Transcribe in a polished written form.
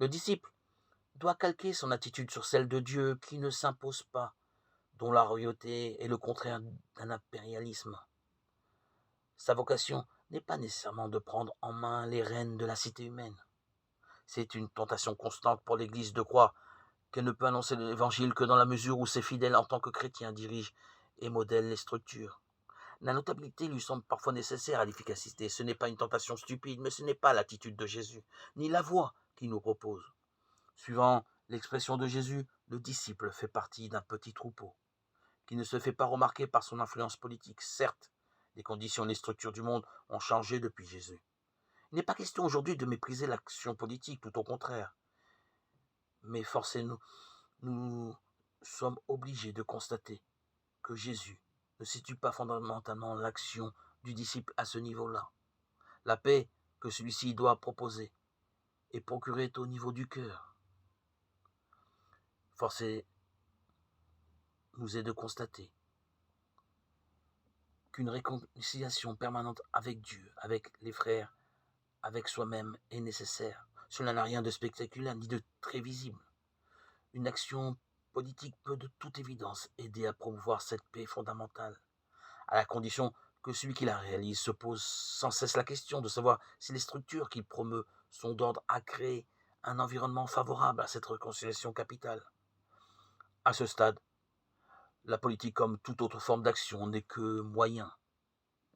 Le disciple doit calquer son attitude sur celle de Dieu qui ne s'impose pas, dont la royauté est le contraire d'un impérialisme. Sa vocation n'est pas nécessairement de prendre en main les rênes de la cité humaine. C'est une tentation constante pour l'Église de croire qu'elle ne peut annoncer l'Évangile que dans la mesure où ses fidèles en tant que chrétiens dirigent et modèlent les structures. La notabilité lui semble parfois nécessaire à l'efficacité. Ce n'est pas une tentation stupide, mais ce n'est pas l'attitude de Jésus, ni la voie qu'il nous propose. Suivant l'expression de Jésus, le disciple fait partie d'un petit troupeau, qui ne se fait pas remarquer par son influence politique. Certes, les conditions et les structures du monde ont changé depuis Jésus. Il n'est pas question aujourd'hui de mépriser l'action politique, tout au contraire. Mais forcez-nous, nous sommes obligés de constater que Jésus ne situe pas fondamentalement l'action du disciple à ce niveau-là. La paix que celui-ci doit proposer est procurée au niveau du cœur. Force nous est de constater qu'une réconciliation permanente avec Dieu, avec les frères, avec soi-même est nécessaire. Cela n'a rien de spectaculaire ni de très visible. Une action politique peut de toute évidence aider à promouvoir cette paix fondamentale, à la condition que celui qui la réalise se pose sans cesse la question de savoir si les structures qu'il promeut sont d'ordre à créer un environnement favorable à cette réconciliation capitale. À ce stade, la politique, comme toute autre forme d'action, n'est que moyen